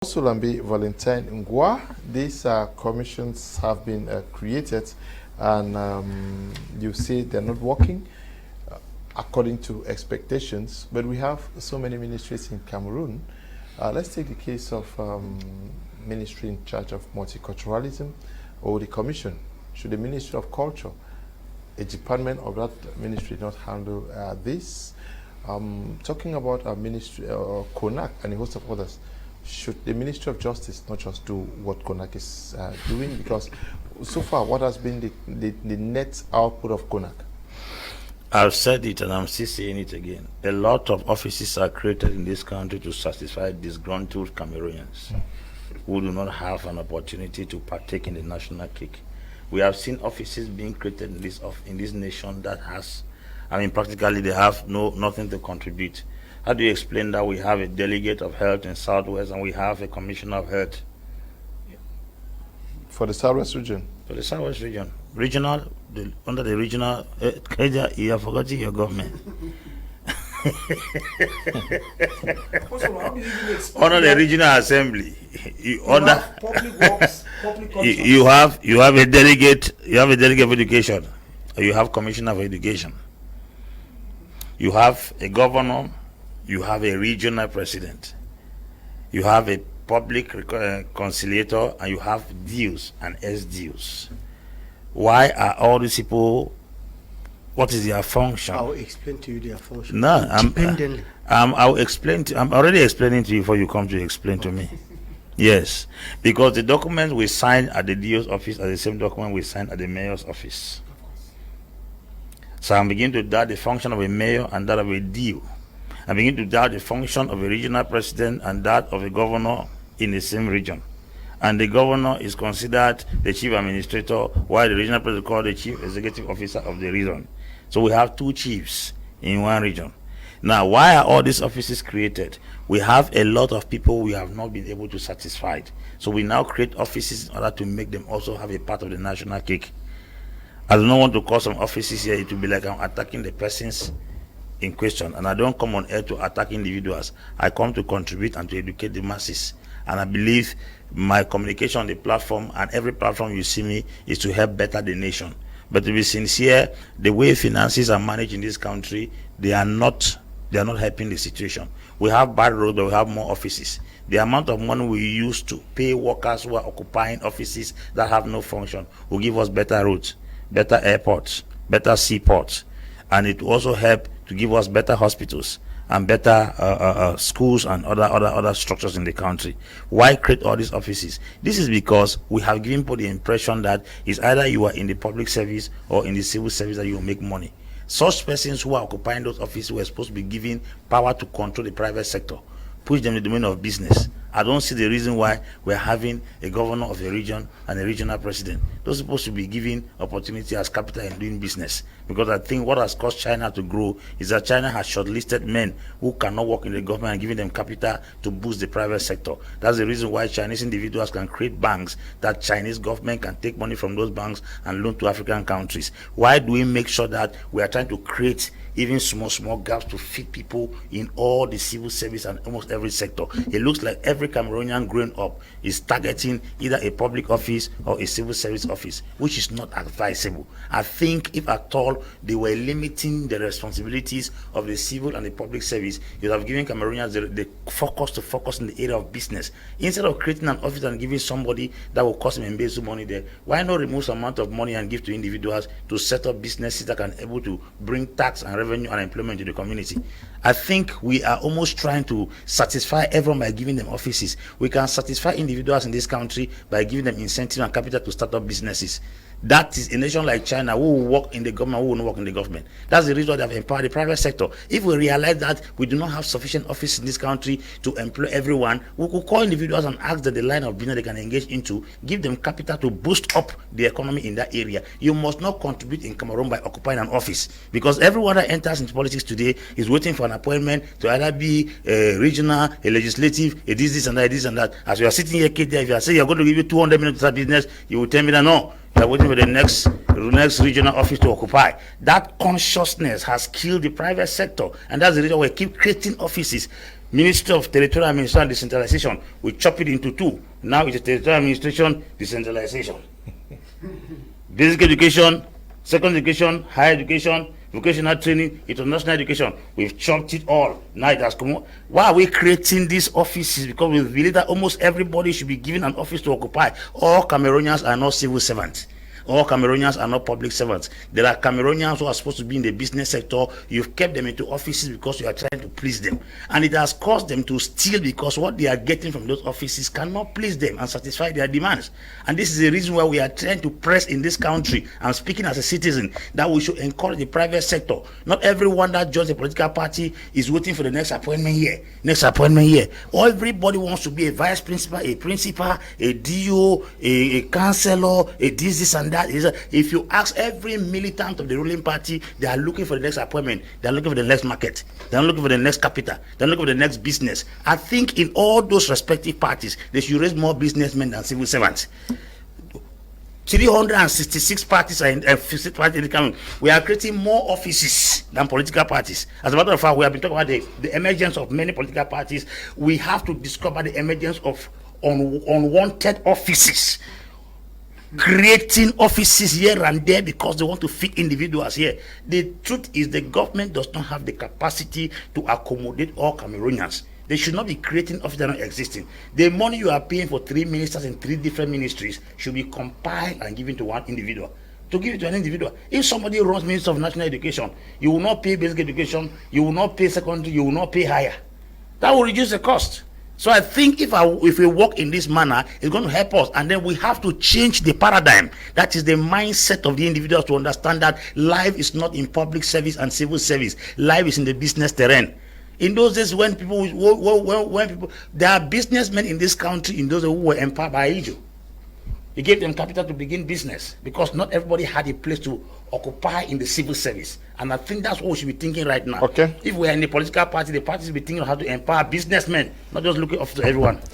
Sulambi Valentine Ngwa. These commissions have been created, and you see they're not working according to expectations. But we have so many ministries in Cameroon. Let's take the case of ministry in charge of multiculturalism, or the commission. Should the Ministry of Culture, a department of that ministry, not handle this? Talking about our ministry, CONAC, and a host of others. Should the Ministry of Justice not just do what CONAC is doing? Because so far, what has been the net output of CONAC? I've said it and I'm still saying it again. A lot of offices are created in this country to satisfy disgruntled Cameroonians who do not have an opportunity to partake in the national cake. We have seen offices being created in this nation that has, practically they have nothing to contribute. How do you explain that we have a delegate of health in Southwest and we have a commissioner of health? For the Southwest region? For the Southwest region. Under the regional, you have forgotten your government. Under the regional assembly, you have a delegate of education, or you have commissioner of education. You have a governor. You have a regional president, you have a public conciliator, and you have DUs and SDUs. Why are all these people, what is their function? I'll explain to you their function. No, I'm already explaining to you before you come to explain to me. Yes, because the document we signed at the DU's office are the same document we signed at the mayor's office. So I'm beginning to doubt the function of a mayor and that of a DU. I begin to doubt the function of a regional president and that of a governor in the same region. And the governor is considered the chief administrator, while the regional president is called the chief executive officer of the region. So we have two chiefs in one region. Now, why are all these offices created? We have a lot of people we have not been able to satisfy. So we now create offices in order to make them also have a part of the national cake. I do not want to call some offices here, it will be like I'm attacking the persons in question, and I don't come on air to attack individuals. I come to contribute and to educate the masses, and I believe my communication on the platform and every platform you see me is to help better the nation. But to be sincere, the way finances are managed in this country, they are not helping the situation. We have bad roads, but we have more offices. The amount of money we use to pay workers who are occupying offices that have no function will give us better roads, better airports, better seaports, and it will also help to give us better hospitals and better schools and other structures in the country. Why create all these offices? This is because we have given people the impression that it's either you are in the public service or in the civil service that you will make money. Such persons who are occupying those offices were supposed to be given power to control the private sector, push them in the domain of business. I don't see the reason why we're having a governor of a region and a regional president. Those are supposed to be given opportunity as capital in doing business. Because I think what has caused China to grow is that China has shortlisted men who cannot work in the government and giving them capital to boost the private sector. That's the reason why Chinese individuals can create banks that Chinese government can take money from those banks and loan to African countries. Why do we make sure that we are trying to create even small gaps to feed people in all the civil service and almost every sector? It looks like every Cameroonian growing up is targeting either a public office or a civil service office, which is not advisable. I think if at all they were limiting the responsibilities of the civil and the public service, you have given Cameroonians the focus in the area of business. Instead of creating an office and giving somebody that will cost him embezzle money there, why not remove some amount of money and give to individuals to set up businesses that can able to bring tax and revenue and employment to the community? I think we are almost trying to satisfy everyone by giving them offices. We can satisfy individuals in this country by giving them incentive and capital to start up businesses. That is a nation like China who will work in the government, who will not work in the government. That's the reason why they have empowered the private sector. If we realize that we do not have sufficient offices in this country to employ everyone, we could call individuals and ask that the line of business they can engage into, give them capital to boost up the economy in that area. You must not contribute in Cameroon by occupying an office, because everyone that enters into politics today is waiting for an appointment to either be a regional, a legislative, a this and that. As you are sitting here, kid, if you are saying you're going to give you 200 minutes to start business, you will tell me that no, they're waiting for the next regional office to occupy. That consciousness has killed the private sector, and that's the reason we keep creating offices. Ministry of Territorial Administration and Decentralization. We chop it into two. Now it's a Territorial Administration, Decentralization. Basic education, secondary education, higher education, vocational training, international education. We've chopped it all. Now it has come on. Why are we creating these offices? Because we believe that almost everybody should be given an office to occupy. All Cameroonians are not civil servants. All Cameroonians are not public servants. There are Cameroonians who are supposed to be in the business sector. You've kept them into offices because you are trying to please them. And it has caused them to steal because what they are getting from those offices cannot please them and satisfy their demands. And this is the reason why we are trying to press in this country, I'm speaking as a citizen, that we should encourage the private sector. Not everyone that joins a political party is waiting for the next appointment here, next appointment here. Everybody wants to be a vice principal, a DO, a councillor, a this and that. If you ask every militant of the ruling party, they are looking for the next appointment, they are looking for the next market, they are looking for the next capital, they are looking for the next business. I think in all those respective parties, they should raise more businessmen than civil servants. 366 parties are in the coming. We are creating more offices than political parties. As a matter of fact, we have been talking about the emergence of many political parties. We have to discover the emergence of unwanted offices, creating offices here and there because they want to fit individuals here. The truth is the government does not have the capacity to accommodate all Cameroonians. They should not be creating offices that are not existing. The money you are paying for 3 ministers in 3 different ministries should be compiled and given to one individual. To give it to an individual. If somebody runs Ministry of National Education, you will not pay basic education, you will not pay secondary, you will not pay higher. That will reduce the cost. So I think if we work in this manner, it's going to help us. And then we have to change the paradigm. That is the mindset of the individuals to understand that life is not in public service and civil service. Life is in the business terrain. In those days when there are businessmen in this country, in those who were empowered by Ijo. He gave them capital to begin business because not everybody had a place to occupy in the civil service. And I think that's what we should be thinking right now. Okay. If we are in the political party, the parties will be thinking of how to empower businessmen, not just looking after everyone.